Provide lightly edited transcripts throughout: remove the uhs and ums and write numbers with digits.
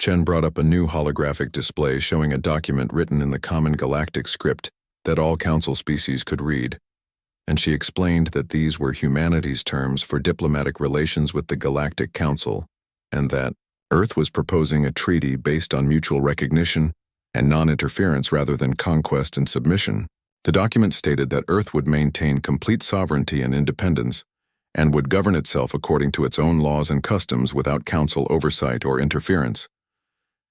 Chen brought up a new holographic display showing a document written in the common galactic script that all Council species could read, and she explained that these were humanity's terms for diplomatic relations with the Galactic Council, and that Earth was proposing a treaty based on mutual recognition and non-interference rather than conquest and submission. The document stated that Earth would maintain complete sovereignty and independence, and would govern itself according to its own laws and customs without Council oversight or interference.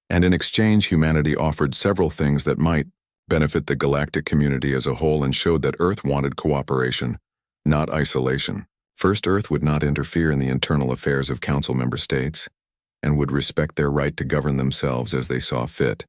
And in exchange, humanity offered several things that might benefit the galactic community as a whole and showed that Earth wanted cooperation, not isolation. First, Earth would not interfere in the internal affairs of Council member states, and would respect their right to govern themselves as they saw fit.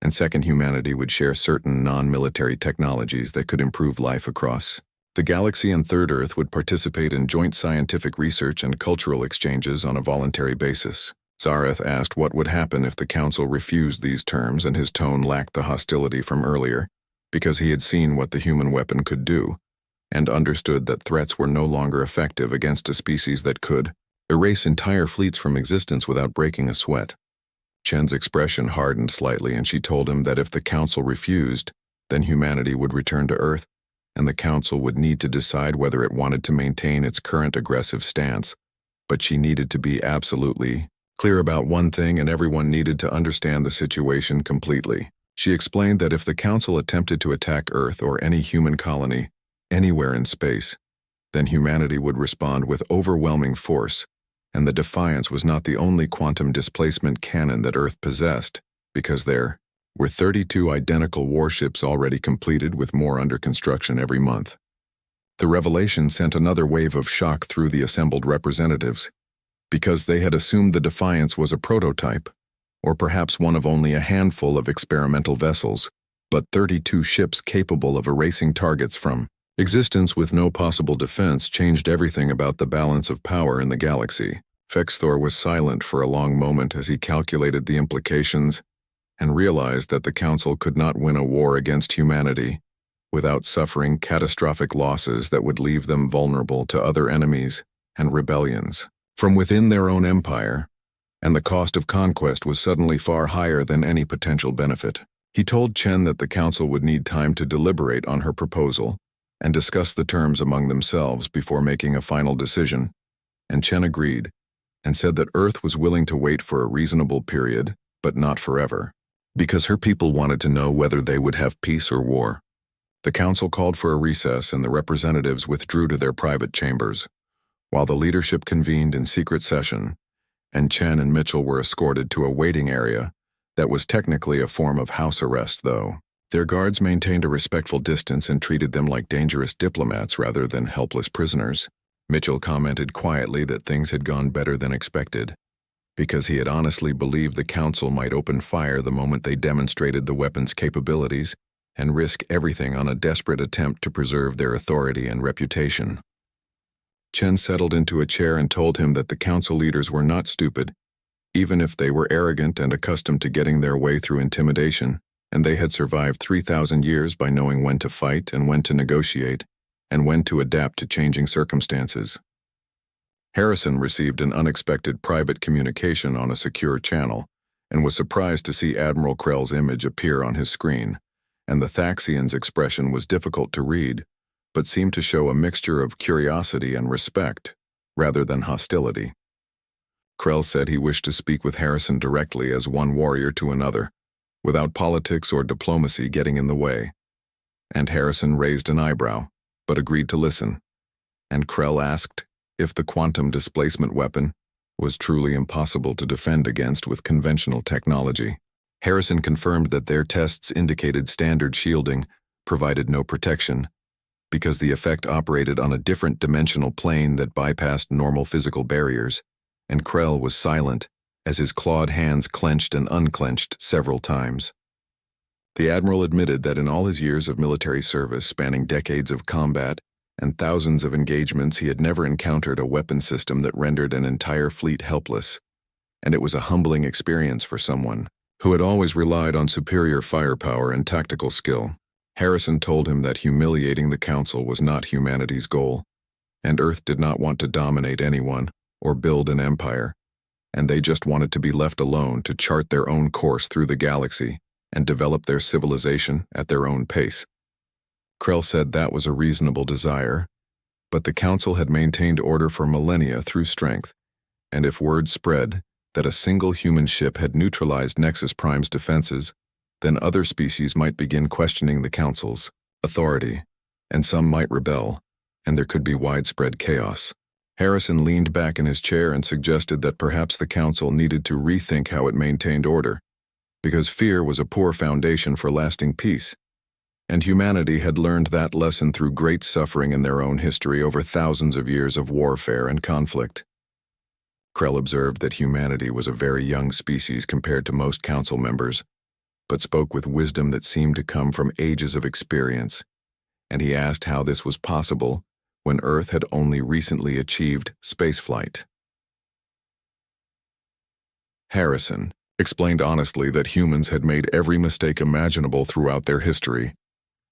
And second, humanity would share certain non-military technologies that could improve life across the galaxy, and third, Earth would participate in joint scientific research and cultural exchanges on a voluntary basis. Zareth asked what would happen if the Council refused these terms, and his tone lacked the hostility from earlier, because he had seen what the human weapon could do, and understood that threats were no longer effective against a species that could erase entire fleets from existence without breaking a sweat. Chen's expression hardened slightly, and she told him that if the Council refused, then humanity would return to Earth, and the Council would need to decide whether it wanted to maintain its current aggressive stance. But she needed to be absolutely clear about one thing, and everyone needed to understand the situation completely. She explained that if the Council attempted to attack Earth or any human colony anywhere in space, then humanity would respond with overwhelming force, and the Defiance was not the only quantum displacement cannon that Earth possessed, because there were 32 identical warships already completed, with more under construction every month. The revelation sent another wave of shock through the assembled representatives, because they had assumed the Defiance was a prototype, or perhaps one of only a handful of experimental vessels, but 32 ships capable of erasing targets from existence with no possible defense changed everything about the balance of power in the galaxy. Fexthor was silent for a long moment as he calculated the implications and realized that the Council could not win a war against humanity without suffering catastrophic losses that would leave them vulnerable to other enemies and rebellions from within their own empire, and the cost of conquest was suddenly far higher than any potential benefit. He told Chen that the Council would need time to deliberate on her proposal and discuss the terms among themselves before making a final decision, and Chen agreed and said that Earth was willing to wait for a reasonable period, but not forever, because her people wanted to know whether they would have peace or war. The Council called for a recess, and the representatives withdrew to their private chambers, while the leadership convened in secret session, and Chen and Mitchell were escorted to a waiting area that was technically a form of house arrest, though. Their guards maintained a respectful distance and treated them like dangerous diplomats rather than helpless prisoners. Mitchell commented quietly that things had gone better than expected, because he had honestly believed the Council might open fire the moment they demonstrated the weapon's capabilities and risk everything on a desperate attempt to preserve their authority and reputation. Chen settled into a chair and told him that the Council leaders were not stupid, even if they were arrogant and accustomed to getting their way through intimidation, and they had survived 3,000 years by knowing when to fight and when to negotiate, and when to adapt to changing circumstances. Harrison received an unexpected private communication on a secure channel, and was surprised to see Admiral Krell's image appear on his screen, and the Thaxian's expression was difficult to read, but seemed to show a mixture of curiosity and respect, rather than hostility. Krell said he wished to speak with Harrison directly as one warrior to another, without politics or diplomacy getting in the way, and Harrison raised an eyebrow, but agreed to listen, and Krell asked if the quantum displacement weapon was truly impossible to defend against with conventional technology. Harrison confirmed that their tests indicated standard shielding provided no protection, because the effect operated on a different dimensional plane that bypassed normal physical barriers, and Krell was silent as his clawed hands clenched and unclenched several times. The Admiral admitted that in all his years of military service, spanning decades of combat and thousands of engagements, he had never encountered a weapon system that rendered an entire fleet helpless, and it was a humbling experience for someone who had always relied on superior firepower and tactical skill. Harrison told him that humiliating the Council was not humanity's goal, and Earth did not want to dominate anyone or build an empire, and they just wanted to be left alone to chart their own course through the galaxy and develop their civilization at their own pace. Krell said that was a reasonable desire, but the Council had maintained order for millennia through strength, and if word spread that a single human ship had neutralized Nexus Prime's defenses, then other species might begin questioning the Council's authority, and some might rebel, and there could be widespread chaos. Harrison leaned back in his chair and suggested that perhaps the Council needed to rethink how it maintained order, because fear was a poor foundation for lasting peace, and humanity had learned that lesson through great suffering in their own history over thousands of years of warfare and conflict. Krell observed that humanity was a very young species compared to most Council members, but spoke with wisdom that seemed to come from ages of experience, and he asked how this was possible when Earth had only recently achieved spaceflight. Harrison explained honestly that humans had made every mistake imaginable throughout their history,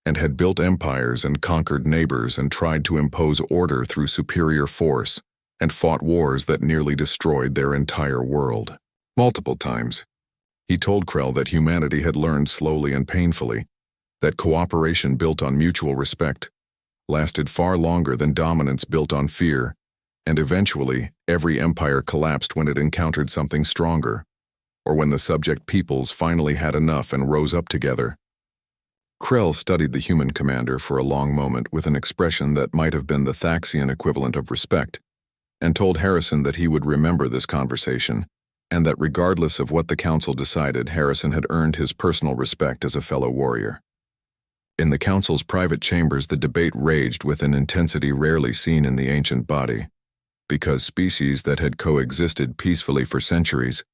and had built empires and conquered neighbors and tried to impose order through superior force, and fought wars that nearly destroyed their entire world. Multiple times, he told Krell that humanity had learned slowly and painfully that cooperation built on mutual respect lasted far longer than dominance built on fear, and eventually every empire collapsed when it encountered something stronger, or when the subject peoples finally had enough and rose up together. Krell studied the human commander for a long moment with an expression that might have been the Thaxian equivalent of respect, and told Harrison that he would remember this conversation, and that regardless of what the Council decided, Harrison had earned his personal respect as a fellow warrior. In the Council's private chambers, the debate raged with an intensity rarely seen in the ancient body, because species that had coexisted peacefully for centuries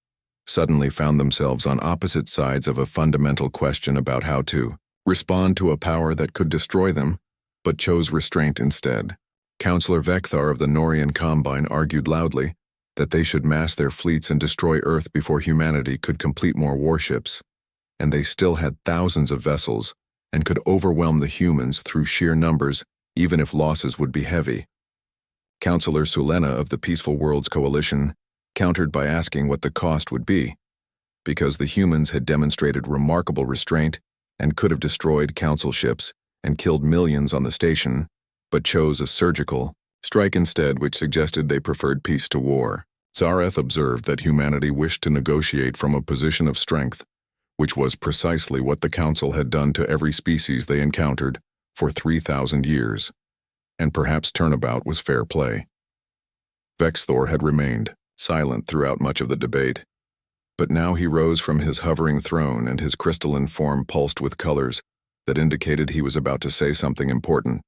suddenly found themselves on opposite sides of a fundamental question about how to respond to a power that could destroy them, but chose restraint instead. Councillor Vekthar of the Norian Combine argued loudly that they should mass their fleets and destroy Earth before humanity could complete more warships, and they still had thousands of vessels and could overwhelm the humans through sheer numbers, even if losses would be heavy. Councillor Sulena of the Peaceful Worlds Coalition countered by asking what the cost would be, because the humans had demonstrated remarkable restraint and could have destroyed Council ships and killed millions on the station, but chose a surgical strike instead, which suggested they preferred peace to war. Zareth observed that humanity wished to negotiate from a position of strength, which was precisely what the Council had done to every species they encountered for 3,000 years, and perhaps turnabout was fair play. Vexthor had remained silent throughout much of the debate, but now he rose from his hovering throne and his crystalline form pulsed with colors that indicated he was about to say something important,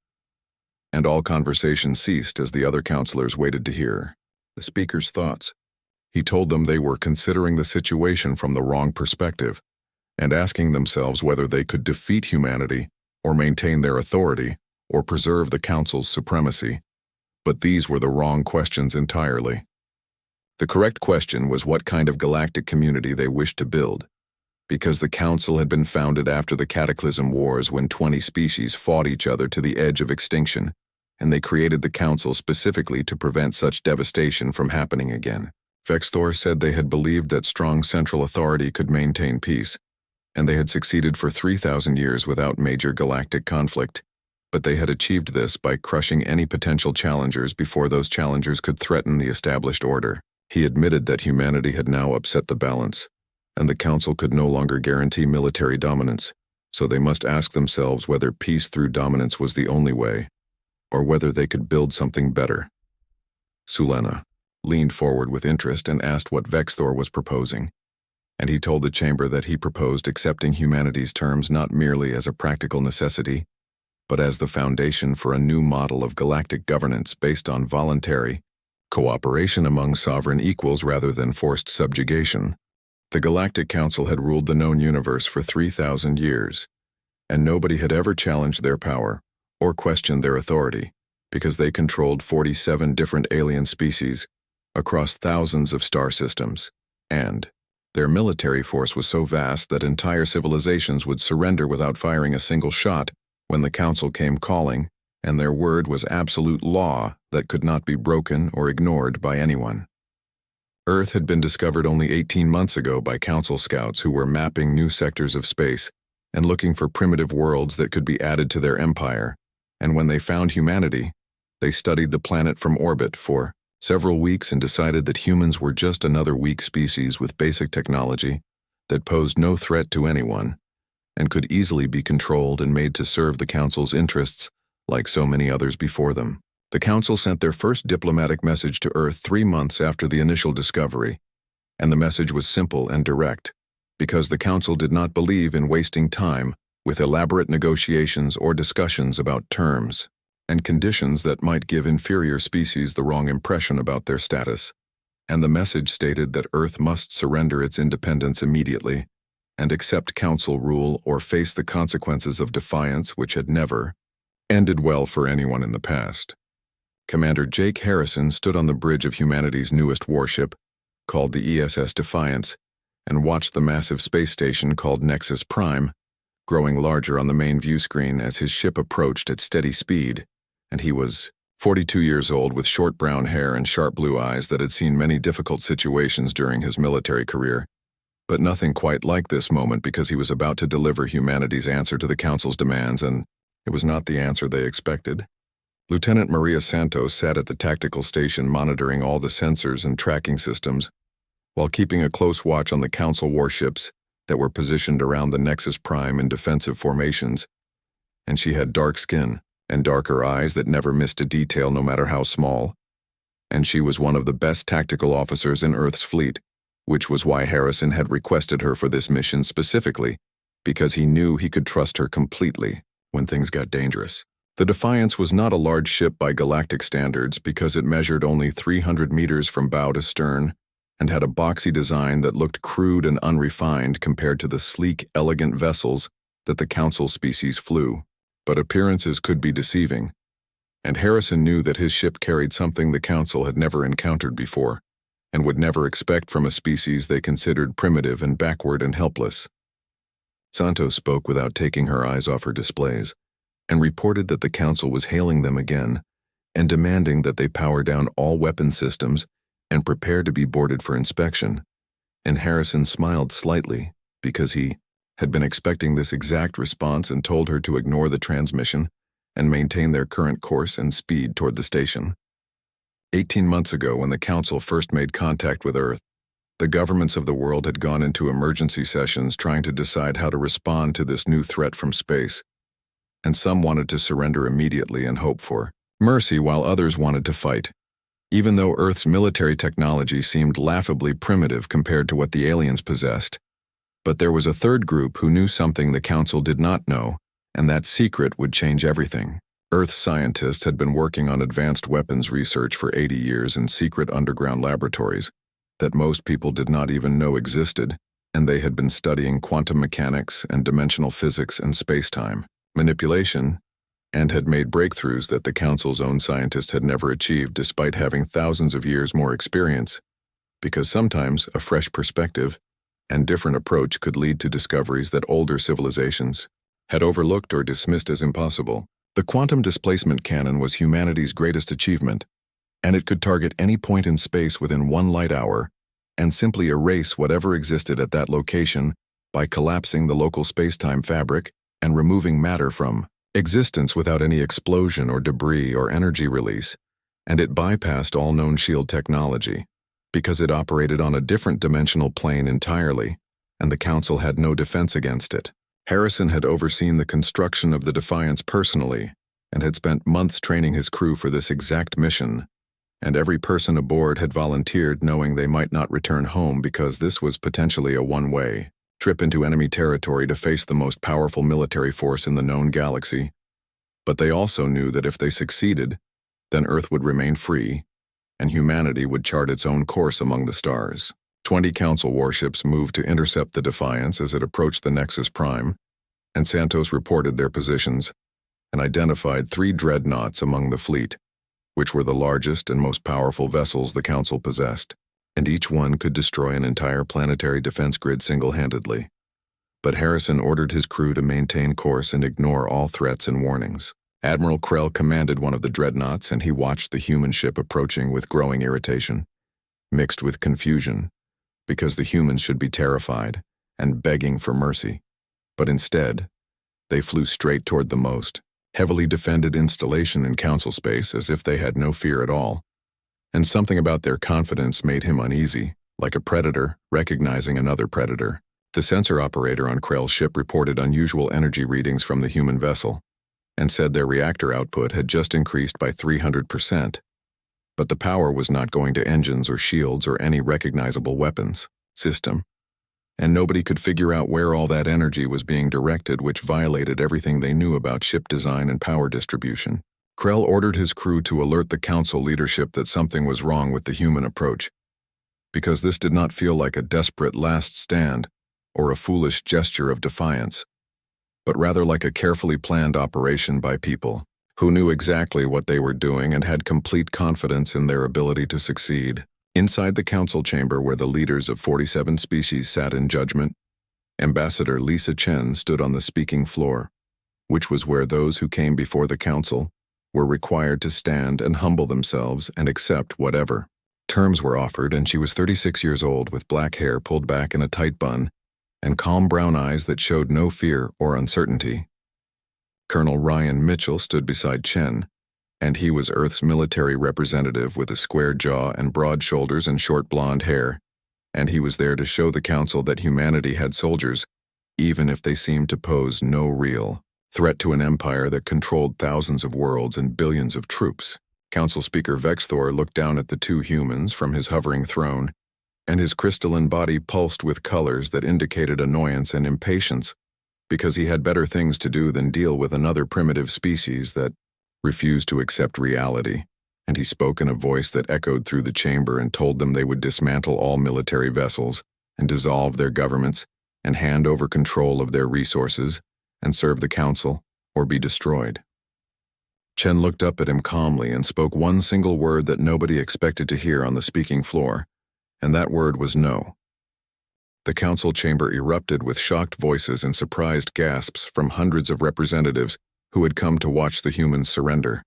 and all conversation ceased as the other councillors waited to hear the speaker's thoughts. He told them they were considering the situation from the wrong perspective, and asking themselves whether they could defeat humanity, or maintain their authority, or preserve the Council's supremacy. But these were the wrong questions entirely. The correct question was what kind of galactic community they wished to build, because the Council had been founded after the Cataclysm Wars when 20 species fought each other to the edge of extinction, and they created the Council specifically to prevent such devastation from happening again. Vexthor said they had believed that strong central authority could maintain peace, and they had succeeded for 3,000 years without major galactic conflict, but they had achieved this by crushing any potential challengers before those challengers could threaten the established order. He admitted that humanity had now upset the balance, and the Council could no longer guarantee military dominance, so they must ask themselves whether peace through dominance was the only way, or whether they could build something better. Sulena leaned forward with interest and asked what Vexthor was proposing, and he told the chamber that he proposed accepting humanity's terms not merely as a practical necessity, but as the foundation for a new model of galactic governance based on voluntary cooperation among sovereign equals rather than forced subjugation. The Galactic Council had ruled the known universe for 3,000 years, and nobody had ever challenged their power or questioned their authority, because they controlled 47 different alien species across thousands of star systems, and their military force was so vast that entire civilizations would surrender without firing a single shot when the Council came calling, and their word was absolute law that could not be broken or ignored by anyone. Earth had been discovered only 18 months ago by Council scouts who were mapping new sectors of space and looking for primitive worlds that could be added to their empire, and when they found humanity, they studied the planet from orbit for several weeks and decided that humans were just another weak species with basic technology that posed no threat to anyone and could easily be controlled and made to serve the Council's interests like so many others before them. The Council sent their first diplomatic message to Earth 3 months after the initial discovery, and the message was simple and direct, because the Council did not believe in wasting time with elaborate negotiations or discussions about terms and conditions that might give inferior species the wrong impression about their status. And the message stated that Earth must surrender its independence immediately and accept Council rule or face the consequences of defiance, which had never ended well for anyone in the past. Commander Jake Harrison stood on the bridge of humanity's newest warship, called the ESS Defiance, and watched the massive space station called Nexus Prime, growing larger on the main view screen as his ship approached at steady speed, and he was 42 years old with short brown hair and sharp blue eyes that had seen many difficult situations during his military career, but nothing quite like this moment because he was about to deliver humanity's answer to the Council's demands, and it was not the answer they expected. Lieutenant Maria Santos sat at the tactical station monitoring all the sensors and tracking systems, while keeping a close watch on the Council warships that were positioned around the Nexus Prime in defensive formations, and she had dark skin and darker eyes that never missed a detail no matter how small, and she was one of the best tactical officers in Earth's fleet, which was why Harrison had requested her for this mission specifically, because he knew he could trust her completely when things got dangerous. The Defiance was not a large ship by galactic standards because it measured only 300 meters from bow to stern and had a boxy design that looked crude and unrefined compared to the sleek, elegant vessels that the Council species flew. But appearances could be deceiving, and Harrison knew that his ship carried something the Council had never encountered before and would never expect from a species they considered primitive and backward and helpless. Santos spoke without taking her eyes off her displays, and reported that the Council was hailing them again and demanding that they power down all weapon systems and prepare to be boarded for inspection, and Harrison smiled slightly because he had been expecting this exact response and told her to ignore the transmission and maintain their current course and speed toward the station. 18 months ago, when the Council first made contact with Earth, the governments of the world had gone into emergency sessions trying to decide how to respond to this new threat from space, and some wanted to surrender immediately and hope for mercy while others wanted to fight, even though Earth's military technology seemed laughably primitive compared to what the aliens possessed. But there was a third group who knew something the Council did not know, and that secret would change everything. Earth scientists had been working on advanced weapons research for 80 years in secret underground laboratories that most people did not even know existed, and they had been studying quantum mechanics and dimensional physics and space-time manipulation, and had made breakthroughs that the Council's own scientists had never achieved despite having thousands of years more experience, because sometimes a fresh perspective and different approach could lead to discoveries that older civilizations had overlooked or dismissed as impossible. The quantum displacement cannon was humanity's greatest achievement, and it could target any point in space within 1 light hour and simply erase whatever existed at that location by collapsing the local space-time fabric and removing matter from existence without any explosion or debris or energy release, and it bypassed all known shield technology because it operated on a different dimensional plane entirely, and the Council had no defense against it. Harrison had overseen the construction of the Defiance personally and had spent months training his crew for this exact mission, and every person aboard had volunteered knowing they might not return home because this was potentially a one-way trip into enemy territory to face the most powerful military force in the known galaxy. But they also knew that if they succeeded, then Earth would remain free, and humanity would chart its own course among the stars. 20 Council warships moved to intercept the Defiance as it approached the Nexus Prime, and Santos reported their positions and identified 3 dreadnoughts among the fleet, which were the largest and most powerful vessels the Council possessed, and each one could destroy an entire planetary defense grid single-handedly. But Harrison ordered his crew to maintain course and ignore all threats and warnings. Admiral Krell commanded one of the dreadnoughts, and he watched the human ship approaching with growing irritation. mixed with confusion, because the humans should be terrified and begging for mercy. But instead, they flew straight toward the most heavily defended installation in council space as if they had no fear at all. And something about their confidence made him uneasy, like a predator recognizing another predator. The sensor operator on Krell's ship reported unusual energy readings from the human vessel, and said their reactor output had just increased by 300%. But the power was not going to engines or shields or any recognizable weapons system. And nobody could figure out where all that energy was being directed, which violated everything they knew about ship design and power distribution. Krell ordered his crew to alert the council leadership that something was wrong with the human approach, because this did not feel like a desperate last stand or a foolish gesture of defiance, but rather like a carefully planned operation by people who knew exactly what they were doing and had complete confidence in their ability to succeed. Inside the council chamber where the leaders of 47 species sat in judgment, Ambassador Lisa Chen stood on the speaking floor, which was where those who came before the council were required to stand and humble themselves and accept whatever terms were offered, and she was 36 years old with black hair pulled back in a tight bun and calm brown eyes that showed no fear or uncertainty. Colonel Ryan Mitchell stood beside Chen, and he was Earth's military representative with a square jaw and broad shoulders and short blonde hair, and he was there to show the council that humanity had soldiers, even if they seemed to pose no real threat to an empire that controlled thousands of worlds and billions of troops. Council Speaker Vexthor looked down at the two humans from his hovering throne, and his crystalline body pulsed with colors that indicated annoyance and impatience, because he had better things to do than deal with another primitive species that refused to accept reality. And he spoke in a voice that echoed through the chamber and told them they would dismantle all military vessels and dissolve their governments and hand over control of their resources and serve the council or be destroyed. Chen looked up at him calmly and spoke one single word that nobody expected to hear on the speaking floor, and that word was no. The council chamber erupted with shocked voices and surprised gasps from hundreds of representatives who had come to watch the humans surrender,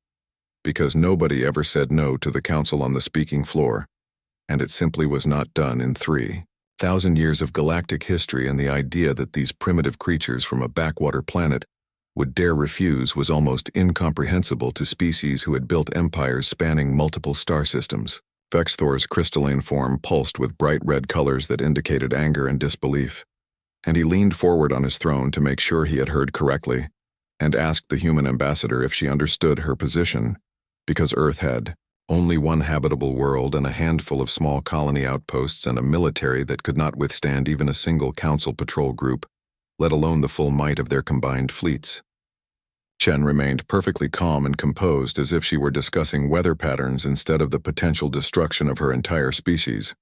because nobody ever said no to the council on the speaking floor, and it simply was not done in 3,000 years of galactic history, and the idea that these primitive creatures from a backwater planet would dare refuse was almost incomprehensible to species who had built empires spanning multiple star systems. Vexthor's crystalline form pulsed with bright red colors that indicated anger and disbelief, and he leaned forward on his throne to make sure he had heard correctly, and asked the human ambassador if she understood her position, because Earth had only one habitable world and a handful of small colony outposts and a military that could not withstand even a single council patrol group, let alone the full might of their combined fleets. Chen remained perfectly calm and composed, as if she were discussing weather patterns instead of the potential destruction of her entire species,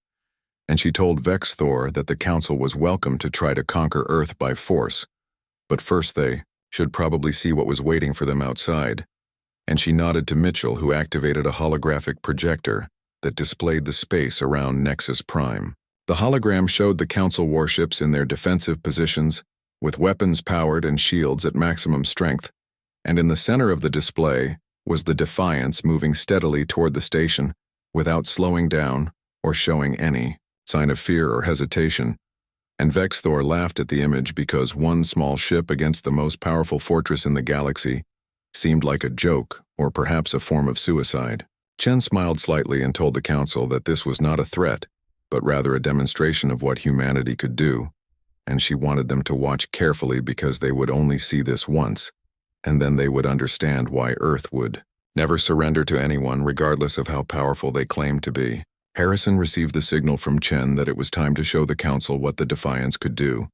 and she told Vexthor that the council was welcome to try to conquer Earth by force, but first they should probably see what was waiting for them outside, and she nodded to Mitchell, who activated a holographic projector that displayed the space around Nexus Prime. The hologram showed the council warships in their defensive positions, with weapons powered and shields at maximum strength, and in the center of the display was the Defiance moving steadily toward the station without slowing down or showing any sign of fear or hesitation. And Vexthor laughed at the image because one small ship against the most powerful fortress in the galaxy seemed like a joke or perhaps a form of suicide. Chen smiled slightly and told the council that this was not a threat, but rather a demonstration of what humanity could do, and she wanted them to watch carefully because they would only see this once, and then they would understand why Earth would never surrender to anyone regardless of how powerful they claimed to be. Harrison received the signal from Chen that it was time to show the council what the Defiance could do,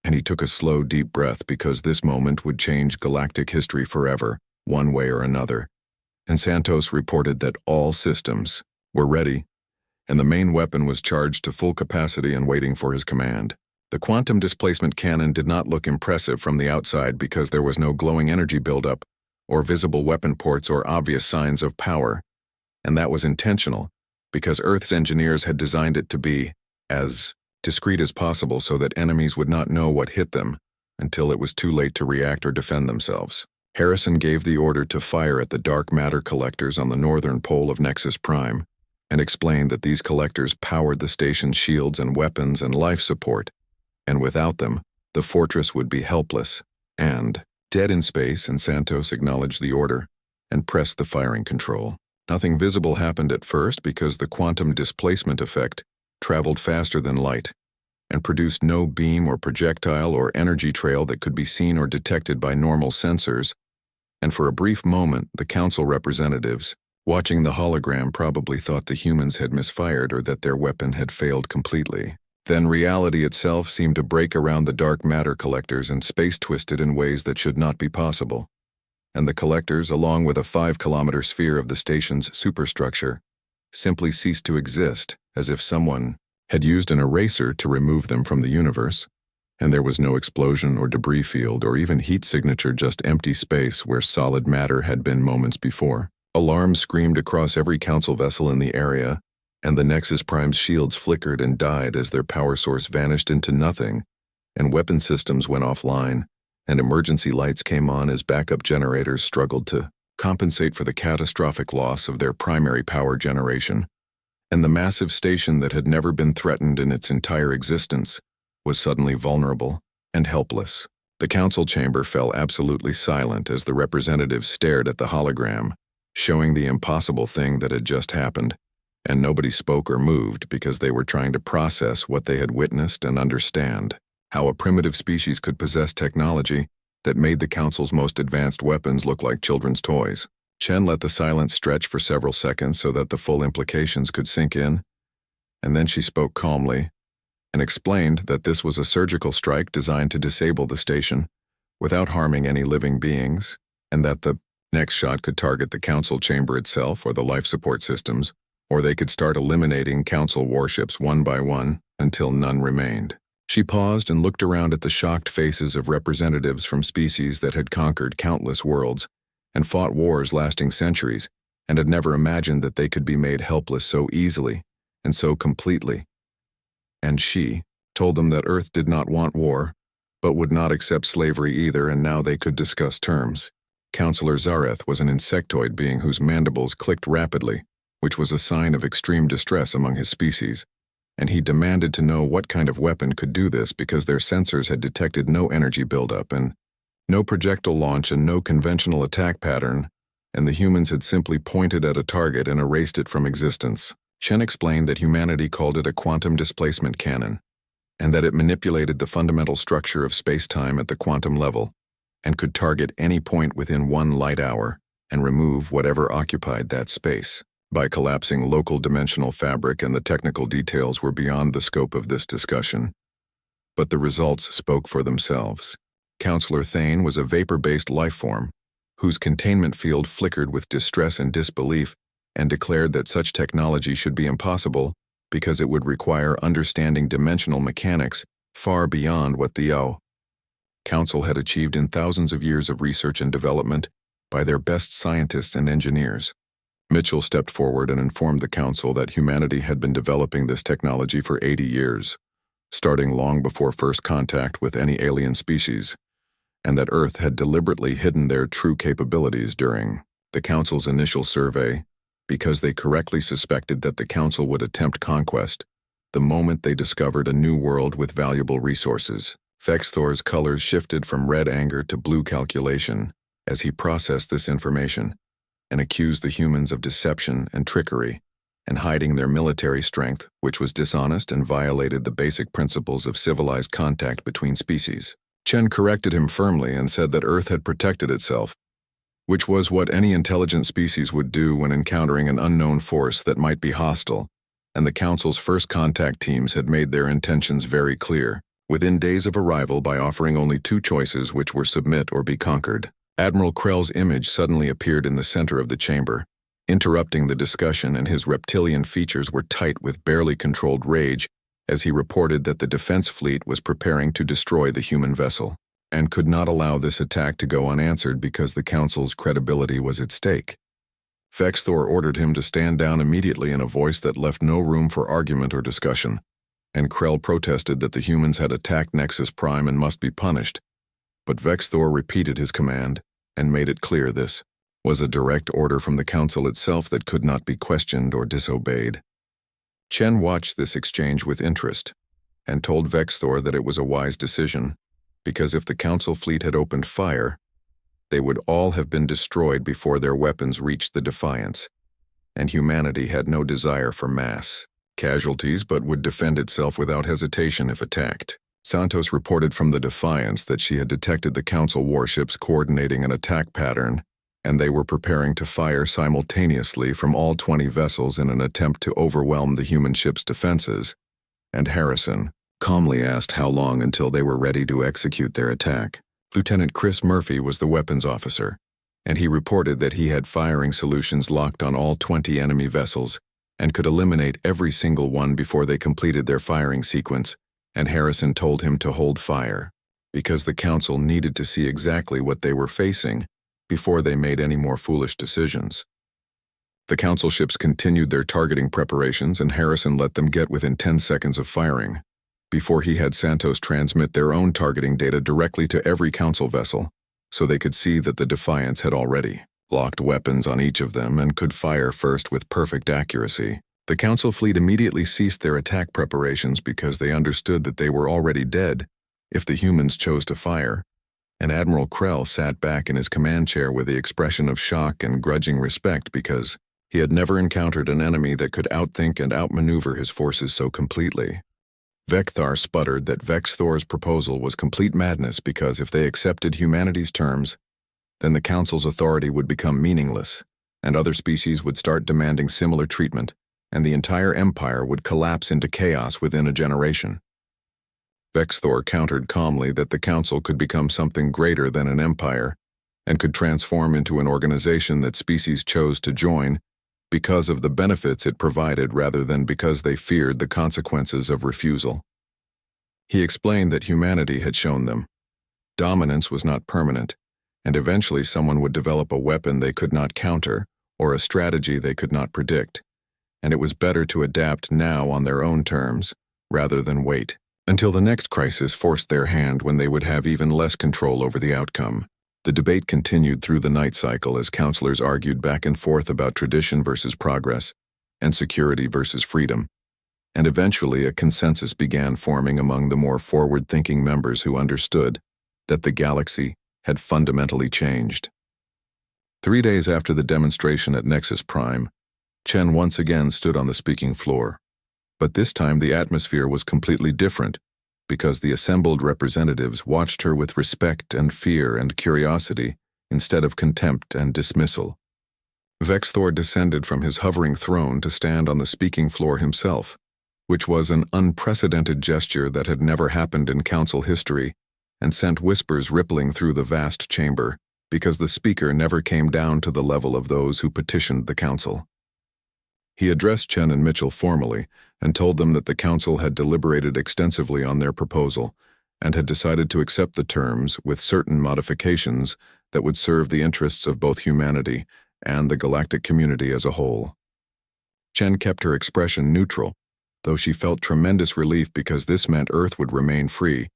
and he took a slow, deep breath because this moment would change galactic history forever, one way or another. And Santos reported that all systems were ready, and the main weapon was charged to full capacity and waiting for his command. The quantum displacement cannon did not look impressive from the outside because there was no glowing energy buildup, or visible weapon ports or obvious signs of power, and that was intentional, because Earth's engineers had designed it to be as discreet as possible so that enemies would not know what hit them until it was too late to react or defend themselves. Harrison gave the order to fire at the dark matter collectors on the northern pole of Nexus Prime, and explained that these collectors powered the station's shields and weapons and life support, and without them, the fortress would be helpless and dead in space, and Santos acknowledged the order and pressed the firing control. Nothing visible happened at first because the quantum displacement effect traveled faster than light and produced no beam or projectile or energy trail that could be seen or detected by normal sensors, and for a brief moment the council representatives, watching the hologram, probably thought the humans had misfired or that their weapon had failed completely. Then reality itself seemed to break around the dark matter collectors and space twisted in ways that should not be possible. And the collectors, along with a 5-kilometer sphere of the station's superstructure, simply ceased to exist, as if someone had used an eraser to remove them from the universe, and there was no explosion or debris field or even heat signature, just empty space where solid matter had been moments before. Alarms screamed across every council vessel in the area, and the Nexus Prime's shields flickered and died as their power source vanished into nothing, and weapon systems went offline, and emergency lights came on as backup generators struggled to compensate for the catastrophic loss of their primary power generation. And the massive station that had never been threatened in its entire existence was suddenly vulnerable and helpless. The council chamber fell absolutely silent as the representatives stared at the hologram, showing the impossible thing that had just happened, and nobody spoke or moved because they were trying to process what they had witnessed and understand how a primitive species could possess technology that made the council's most advanced weapons look like children's toys. Chen let the silence stretch for several seconds so that the full implications could sink in, and then she spoke calmly and explained that this was a surgical strike designed to disable the station without harming any living beings, and that the next shot could target the council chamber itself or the life support systems, or they could start eliminating council warships one by one until none remained. She paused and looked around at the shocked faces of representatives from species that had conquered countless worlds and fought wars lasting centuries, and had never imagined that they could be made helpless so easily and so completely. And she told them that Earth did not want war, but would not accept slavery either, and now they could discuss terms. Counselor Zareth was an insectoid being whose mandibles clicked rapidly, which was a sign of extreme distress among his species, and he demanded to know what kind of weapon could do this because their sensors had detected no energy buildup and no projectile launch and no conventional attack pattern, and the humans had simply pointed at a target and erased it from existence. Chen explained that humanity called it a quantum displacement cannon, and that it manipulated the fundamental structure of space-time at the quantum level, and could target any point within 1 light hour and remove whatever occupied that space. By collapsing local dimensional fabric, and the technical details were beyond the scope of this discussion, but the results spoke for themselves. Counselor Thane was a vapor-based life form, whose containment field flickered with distress and disbelief, and declared that such technology should be impossible because it would require understanding dimensional mechanics far beyond what the Council had achieved in thousands of years of research and development by their best scientists and engineers. Mitchell stepped forward and informed the Council that humanity had been developing this technology for 80 years, starting long before first contact with any alien species, and that Earth had deliberately hidden their true capabilities during the Council's initial survey because they correctly suspected that the Council would attempt conquest the moment they discovered a new world with valuable resources. Vexthor's colors shifted from red anger to blue calculation as he processed this information and accused the humans of deception and trickery and hiding their military strength, which was dishonest and violated the basic principles of civilized contact between species. Chen corrected him firmly and said that Earth had protected itself, which was what any intelligent species would do when encountering an unknown force that might be hostile, and the Council's first contact teams had made their intentions very clear, within days of arrival, by offering only 2 choices, which were submit or be conquered. Admiral Krell's image suddenly appeared in the center of the chamber, interrupting the discussion, and his reptilian features were tight with barely controlled rage as he reported that the defense fleet was preparing to destroy the human vessel, and could not allow this attack to go unanswered because the Council's credibility was at stake. Vexthor ordered him to stand down immediately in a voice that left no room for argument or discussion, and Krell protested that the humans had attacked Nexus Prime and must be punished, but Vexthor repeated his command and made it clear this was a direct order from the council itself that could not be questioned or disobeyed. Chen watched this exchange with interest and told Vexthor that it was a wise decision, because if the council fleet had opened fire, they would all have been destroyed before their weapons reached the Defiance, and humanity had no desire for mass casualties but would defend itself without hesitation if attacked. Santos reported from the Defiance that she had detected the council warships coordinating an attack pattern, and they were preparing to fire simultaneously from all 20 vessels in an attempt to overwhelm the human ship's defenses, and Harrison calmly asked how long until they were ready to execute their attack. Lieutenant Chris Murphy was the weapons officer, and he reported that he had firing solutions locked on all 20 enemy vessels and could eliminate every single one before they completed their firing sequence, and Harrison told him to hold fire, because the council needed to see exactly what they were facing before they made any more foolish decisions. The council ships continued their targeting preparations, and Harrison let them get within 10 seconds of firing, before he had Santos transmit their own targeting data directly to every council vessel, so they could see that the Defiance had already locked weapons on each of them and could fire first with perfect accuracy. The council fleet immediately ceased their attack preparations because they understood that they were already dead if the humans chose to fire, and Admiral Krell sat back in his command chair with the expression of shock and grudging respect because he had never encountered an enemy that could outthink and outmaneuver his forces so completely. Vecthar sputtered that Vexthor's proposal was complete madness because if they accepted humanity's terms, then the council's authority would become meaningless, and other species would start demanding similar treatment, and the entire empire would collapse into chaos within a generation. Vexthor countered calmly that the council could become something greater than an empire, and could transform into an organization that species chose to join because of the benefits it provided rather than because they feared the consequences of refusal. He explained that humanity had shown them dominance was not permanent, and eventually someone would develop a weapon they could not counter or a strategy they could not predict, and it was better to adapt now on their own terms rather than wait until the next crisis forced their hand when they would have even less control over the outcome. The debate continued through the night cycle as counselors argued back and forth about tradition versus progress and security versus freedom, and eventually a consensus began forming among the more forward-thinking members who understood that the galaxy had fundamentally changed. 3 days after the demonstration at Nexus Prime, Chen once again stood on the speaking floor, but this time the atmosphere was completely different because the assembled representatives watched her with respect and fear and curiosity instead of contempt and dismissal. Vexthor descended from his hovering throne to stand on the speaking floor himself, which was an unprecedented gesture that had never happened in council history and sent whispers rippling through the vast chamber because the speaker never came down to the level of those who petitioned the council. He addressed Chen and Mitchell formally and told them that the council had deliberated extensively on their proposal and had decided to accept the terms with certain modifications that would serve the interests of both humanity and the galactic community as a whole. Chen kept her expression neutral, though she felt tremendous relief because this meant Earth would remain free,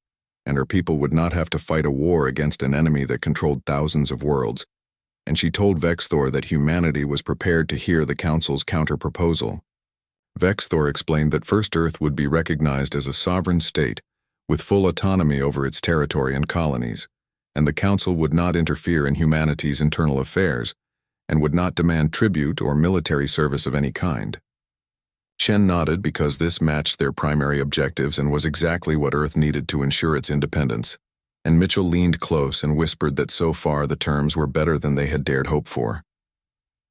and her people would not have to fight a war against an enemy that controlled thousands of worlds, and she told Vexthor that humanity was prepared to hear the Council's counter-proposal. Vexthor explained that First Earth would be recognized as a sovereign state with full autonomy over its territory and colonies, and the Council would not interfere in humanity's internal affairs and would not demand tribute or military service of any kind. Chen nodded because this matched their primary objectives and was exactly what Earth needed to ensure its independence, and Mitchell leaned close and whispered that so far the terms were better than they had dared hope for.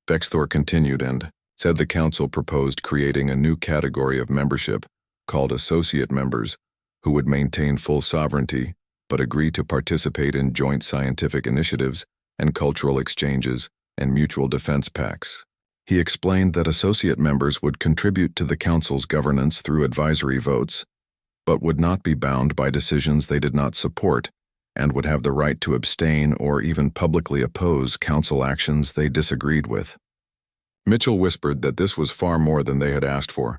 Vexthor continued and said the Council proposed creating a new category of membership called Associate Members who would maintain full sovereignty but agree to participate in joint scientific initiatives and cultural exchanges and mutual defense pacts. He explained that associate members would contribute to the Council's governance through advisory votes, but would not be bound by decisions they did not support, and would have the right to abstain or even publicly oppose Council actions they disagreed with. Mitchell whispered that this was far more than they had asked for,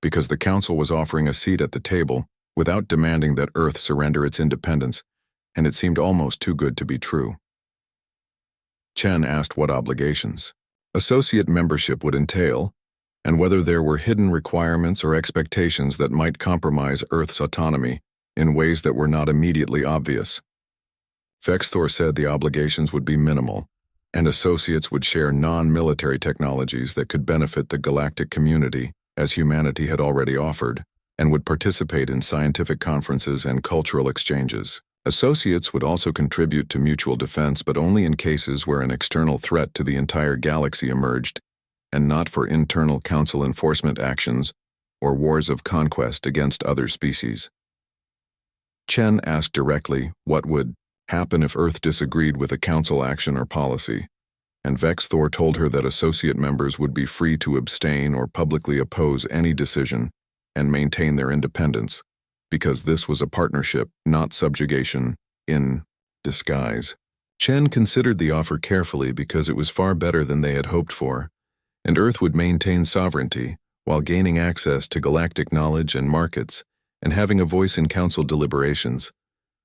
because the Council was offering a seat at the table without demanding that Earth surrender its independence, and it seemed almost too good to be true. Chen asked what obligations associate membership would entail, and whether there were hidden requirements or expectations that might compromise Earth's autonomy in ways that were not immediately obvious. Vexthor said the obligations would be minimal, and associates would share non-military technologies that could benefit the galactic community, as humanity had already offered, and would participate in scientific conferences and cultural exchanges. Associates would also contribute to mutual defense, but only in cases where an external threat to the entire galaxy emerged, and not for internal council enforcement actions or wars of conquest against other species. Chen asked directly what would happen if Earth disagreed with a council action or policy, and Vexthor told her that associate members would be free to abstain or publicly oppose any decision and maintain their independence, because this was a partnership, not subjugation, in disguise. Chen considered the offer carefully because it was far better than they had hoped for, and Earth would maintain sovereignty while gaining access to galactic knowledge and markets and having a voice in council deliberations.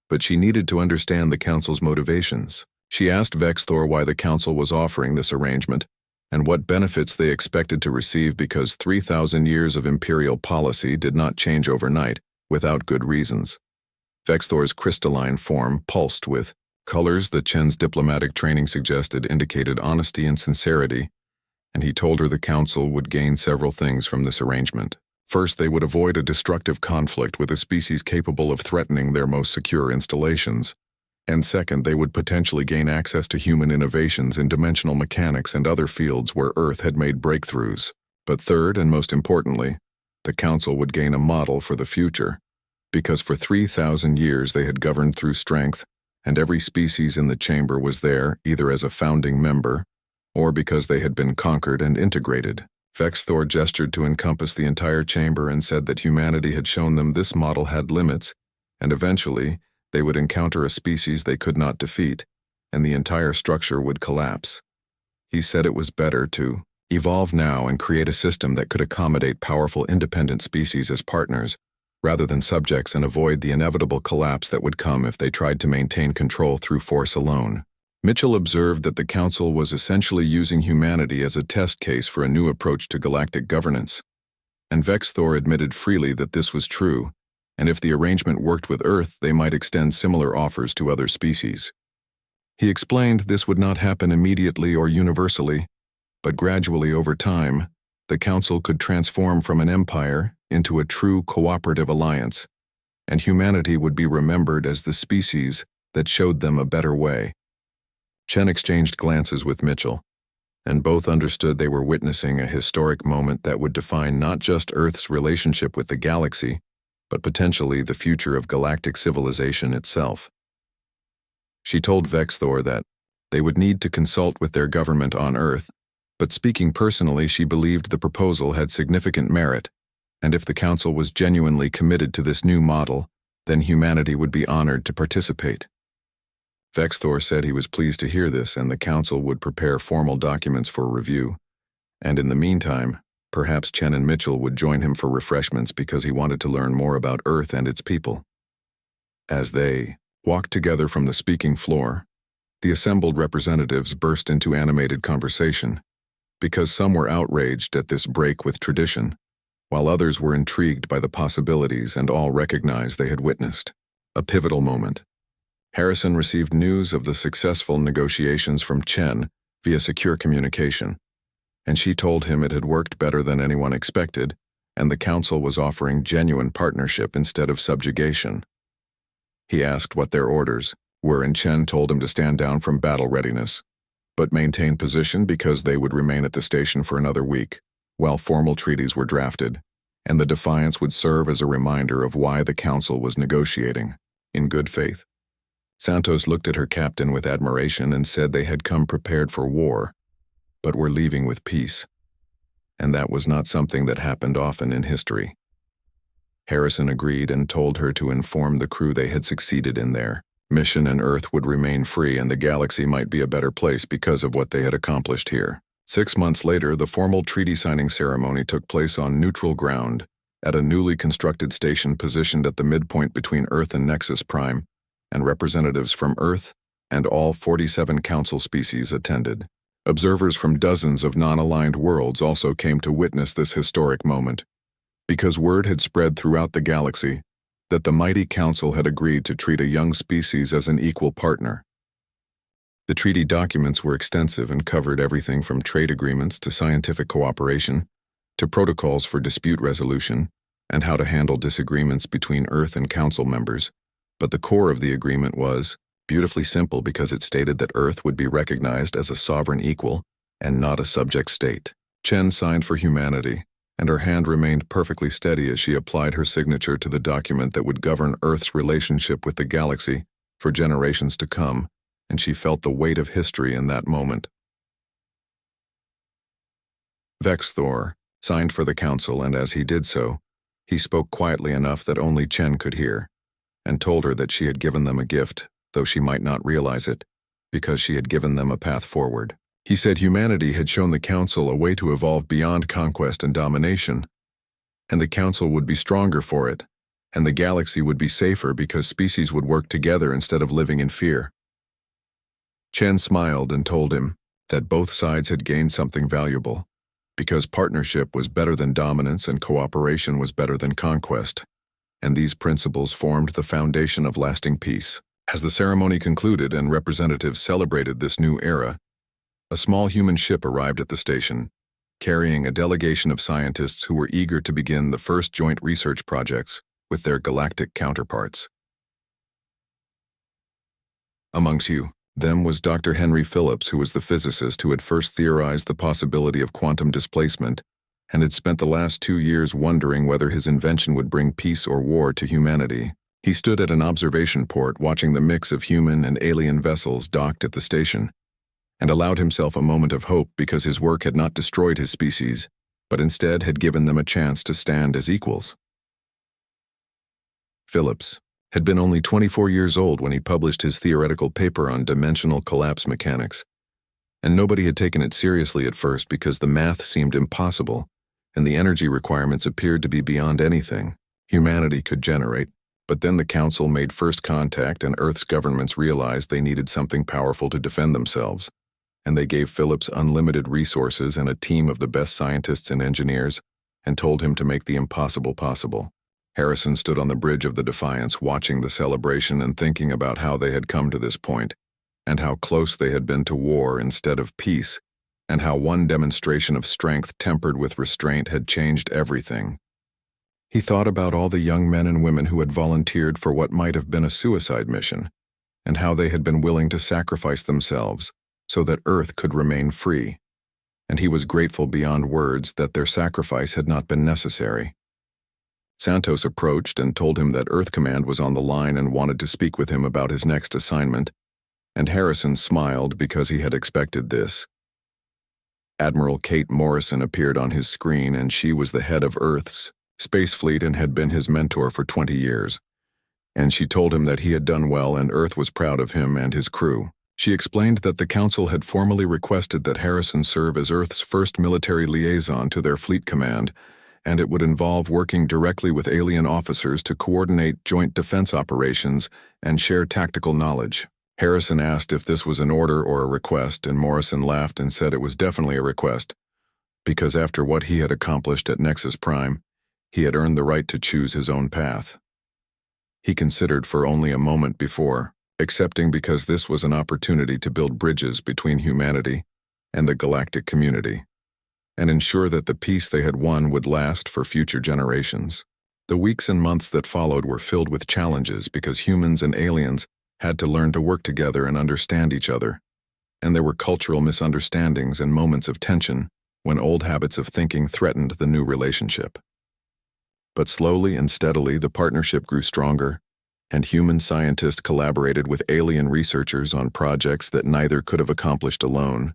But she needed to understand the council's motivations. She asked Vexthor why the council was offering this arrangement and what benefits they expected to receive, because 3,000 years of imperial policy did not change overnight without good reasons. Vexthor's crystalline form pulsed with colors that Chen's diplomatic training suggested indicated honesty and sincerity, and he told her the council would gain several things from this arrangement. First, they would avoid a destructive conflict with a species capable of threatening their most secure installations. And second, they would potentially gain access to human innovations in dimensional mechanics and other fields where Earth had made breakthroughs. But third, and most importantly, the Council would gain a model for the future, because for 3,000 years they had governed through strength, and every species in the chamber was there either as a founding member or because they had been conquered and integrated. Vexthor gestured to encompass the entire chamber and said that humanity had shown them this model had limits, and eventually they would encounter a species they could not defeat, and the entire structure would collapse. He said it was better to evolve now and create a system that could accommodate powerful independent species as partners, rather than subjects, and avoid the inevitable collapse that would come if they tried to maintain control through force alone. Mitchell observed that the Council was essentially using humanity as a test case for a new approach to galactic governance, and Vexthor admitted freely that this was true, and if the arrangement worked with Earth, they might extend similar offers to other species. He explained this would not happen immediately or universally, but gradually over time, the Council could transform from an empire into a true cooperative alliance, and humanity would be remembered as the species that showed them a better way. Chen exchanged glances with Mitchell, and both understood they were witnessing a historic moment that would define not just Earth's relationship with the galaxy, but potentially the future of galactic civilization itself. She told Vexthor that they would need to consult with their government on Earth, but speaking personally, she believed the proposal had significant merit, and if the Council was genuinely committed to this new model, then humanity would be honored to participate. Vexthor said he was pleased to hear this, and the Council would prepare formal documents for review, and in the meantime, perhaps Chen and Mitchell would join him for refreshments because he wanted to learn more about Earth and its people. As they walked together from the speaking floor, the assembled representatives burst into animated conversation, because some were outraged at this break with tradition, while others were intrigued by the possibilities, and all recognized they had witnessed a pivotal moment. Harrison received news of the successful negotiations from Chen via secure communication, and she told him it had worked better than anyone expected, and the Council was offering genuine partnership instead of subjugation. He asked what their orders were, and Chen told him to stand down from battle readiness, but maintain position because they would remain at the station for another week, while formal treaties were drafted, and the defiance would serve as a reminder of why the Council was negotiating, in good faith. Santos looked at her captain with admiration and said they had come prepared for war, but were leaving with peace, and that was not something that happened often in history. Harrison agreed and told her to inform the crew they had succeeded in their mission, and Earth would remain free and the galaxy might be a better place because of what they had accomplished here. 6 months later, the formal treaty signing ceremony took place on neutral ground, at a newly constructed station positioned at the midpoint between Earth and Nexus Prime, and representatives from Earth, and all 47 council species attended. Observers from dozens of non-aligned worlds also came to witness this historic moment, because word had spread throughout the galaxy that the mighty council had agreed to treat a young species as an equal partner. The treaty documents were extensive and covered everything from trade agreements to scientific cooperation, to protocols for dispute resolution, and how to handle disagreements between Earth and Council members. But the core of the agreement was beautifully simple because it stated that Earth would be recognized as a sovereign equal and not a subject state. Chen signed for humanity, and her hand remained perfectly steady as she applied her signature to the document that would govern Earth's relationship with the galaxy for generations to come, and she felt the weight of history in that moment. Vexthor signed for the council, and as he did so, he spoke quietly enough that only Chen could hear, and told her that she had given them a gift, though she might not realize it, because she had given them a path forward. He said humanity had shown the council a way to evolve beyond conquest and domination, and the council would be stronger for it, and the galaxy would be safer because species would work together instead of living in fear. Chen smiled and told him that both sides had gained something valuable, because partnership was better than dominance and cooperation was better than conquest, and these principles formed the foundation of lasting peace. As the ceremony concluded and representatives celebrated this new era, a small human ship arrived at the station, carrying a delegation of scientists who were eager to begin the first joint research projects with their galactic counterparts. Amongst them was Dr. Henry Phillips, who was the physicist who had first theorized the possibility of quantum displacement and had spent the last 2 years wondering whether his invention would bring peace or war to humanity. He stood at an observation port watching the mix of human and alien vessels docked at the station, and allowed himself a moment of hope because his work had not destroyed his species, but instead had given them a chance to stand as equals. Phillips had been only 24 years old when he published his theoretical paper on dimensional collapse mechanics, and nobody had taken it seriously at first because the math seemed impossible and the energy requirements appeared to be beyond anything humanity could generate. But then the Council made first contact and Earth's governments realized they needed something powerful to defend themselves, and they gave Phillips unlimited resources and a team of the best scientists and engineers and told him to make the impossible possible. Harrison stood on the bridge of the Defiance watching the celebration and thinking about how they had come to this point, and how close they had been to war instead of peace, and how one demonstration of strength tempered with restraint had changed everything. He thought about all the young men and women who had volunteered for what might have been a suicide mission, and how they had been willing to sacrifice themselves so that Earth could remain free, and he was grateful beyond words that their sacrifice had not been necessary. Santos approached and told him that Earth Command was on the line and wanted to speak with him about his next assignment, and Harrison smiled because he had expected this. Admiral Kate Morrison appeared on his screen, and she was the head of Earth's space fleet and had been his mentor for 20 years, and she told him that he had done well and Earth was proud of him and his crew. She explained that the Council had formally requested that Harrison serve as Earth's first military liaison to their fleet command, and it would involve working directly with alien officers to coordinate joint defense operations and share tactical knowledge. Harrison asked if this was an order or a request, and Morrison laughed and said it was definitely a request, because after what he had accomplished at Nexus Prime, he had earned the right to choose his own path. He considered for only a moment before, accepting because this was an opportunity to build bridges between humanity and the galactic community, and ensure that the peace they had won would last for future generations. The weeks and months that followed were filled with challenges because humans and aliens had to learn to work together and understand each other, and there were cultural misunderstandings and moments of tension when old habits of thinking threatened the new relationship. But slowly and steadily the partnership grew stronger, and human scientists collaborated with alien researchers on projects that neither could have accomplished alone,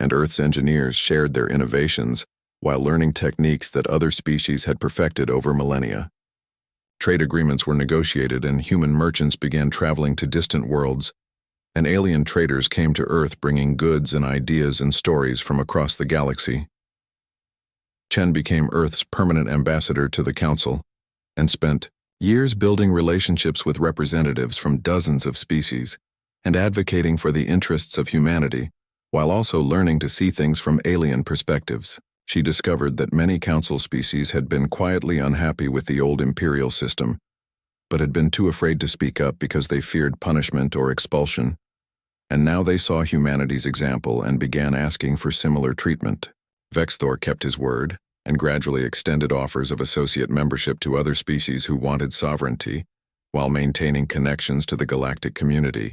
and Earth's engineers shared their innovations while learning techniques that other species had perfected over millennia. Trade agreements were negotiated and human merchants began traveling to distant worlds, and alien traders came to Earth bringing goods and ideas and stories from across the galaxy. Chen became Earth's permanent ambassador to the Council and spent years building relationships with representatives from dozens of species and advocating for the interests of humanity, while also learning to see things from alien perspectives. She discovered that many council species had been quietly unhappy with the old imperial system, but had been too afraid to speak up because they feared punishment or expulsion. And now they saw humanity's example and began asking for similar treatment. Vexthor kept his word and gradually extended offers of associate membership to other species who wanted sovereignty, while maintaining connections to the galactic community.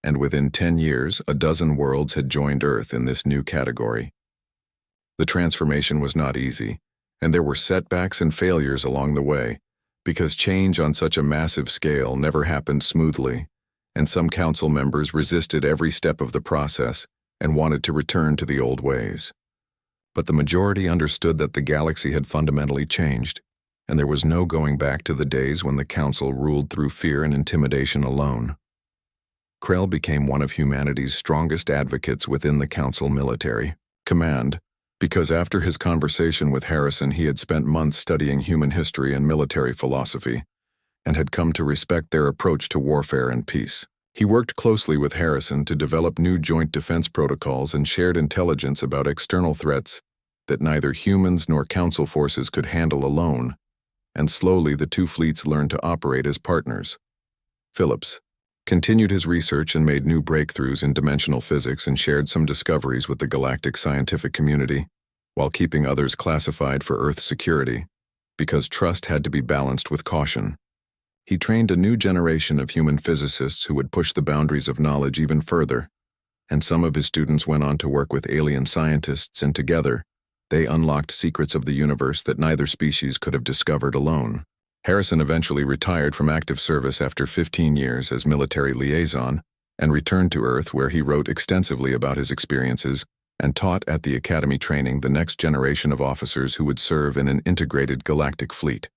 And within 10 years, a dozen worlds had joined Earth in this new category. The transformation was not easy, and there were setbacks and failures along the way, because change on such a massive scale never happened smoothly, and some council members resisted every step of the process and wanted to return to the old ways. But the majority understood that the galaxy had fundamentally changed, and there was no going back to the days when the council ruled through fear and intimidation alone. Krell became one of humanity's strongest advocates within the council military command, because after his conversation with Harrison he had spent months studying human history and military philosophy, and had come to respect their approach to warfare and peace. He worked closely with Harrison to develop new joint defense protocols and shared intelligence about external threats that neither humans nor council forces could handle alone, and slowly the two fleets learned to operate as partners. Phillips continued his research and made new breakthroughs in dimensional physics and shared some discoveries with the galactic scientific community, while keeping others classified for Earth security, because trust had to be balanced with caution. He trained a new generation of human physicists who would push the boundaries of knowledge even further, and some of his students went on to work with alien scientists, and together, they unlocked secrets of the universe that neither species could have discovered alone. Harrison eventually retired from active service after 15 years as military liaison and returned to Earth, where he wrote extensively about his experiences and taught at the Academy, training the next generation of officers who would serve in an integrated galactic fleet.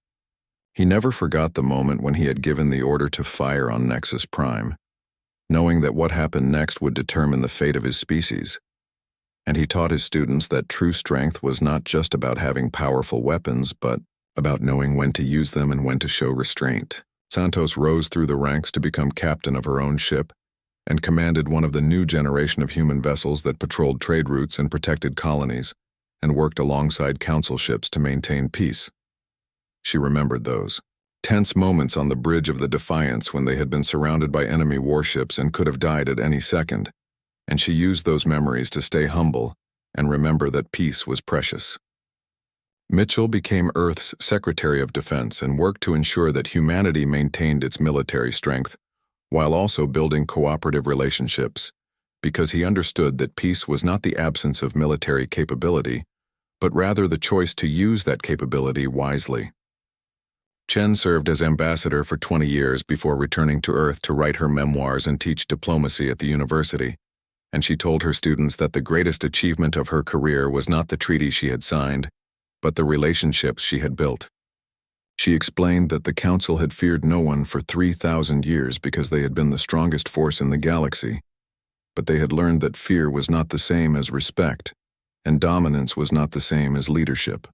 He never forgot the moment when he had given the order to fire on Nexus Prime, knowing that what happened next would determine the fate of his species. And he taught his students that true strength was not just about having powerful weapons, but about knowing when to use them and when to show restraint. Santos rose through the ranks to become captain of her own ship and commanded one of the new generation of human vessels that patrolled trade routes and protected colonies, and worked alongside council ships to maintain peace. She remembered those tense moments on the bridge of the Defiance when they had been surrounded by enemy warships and could have died at any second, and she used those memories to stay humble and remember that peace was precious. Mitchell became Earth's Secretary of Defense and worked to ensure that humanity maintained its military strength, while also building cooperative relationships, because he understood that peace was not the absence of military capability, but rather the choice to use that capability wisely. Chen served as ambassador for 20 years before returning to Earth to write her memoirs and teach diplomacy at the university, and she told her students that the greatest achievement of her career was not the treaty she had signed, but the relationships she had built. She explained that the Council had feared no one for 3,000 years because they had been the strongest force in the galaxy, but they had learned that fear was not the same as respect, and dominance was not the same as leadership.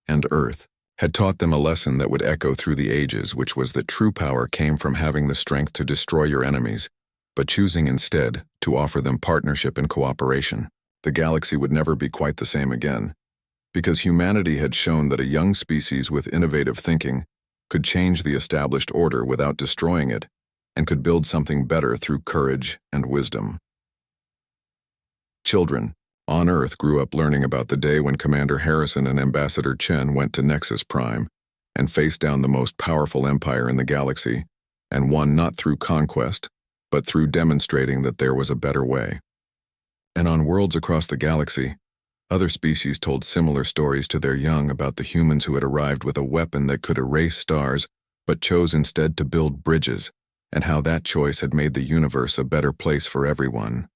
And Earth had taught them a lesson that would echo through the ages, which was that true power came from having the strength to destroy your enemies, but choosing instead to offer them partnership and cooperation. The galaxy would never be quite the same again, because humanity had shown that a young species with innovative thinking could change the established order without destroying it, and could build something better through courage and wisdom. Children on Earth grew up learning about the day when Commander Harrison and Ambassador Chen went to Nexus Prime and faced down the most powerful empire in the galaxy, and won not through conquest, but through demonstrating that there was a better way. And on worlds across the galaxy, other species told similar stories to their young about the humans who had arrived with a weapon that could erase stars, but chose instead to build bridges, and how that choice had made the universe a better place for everyone.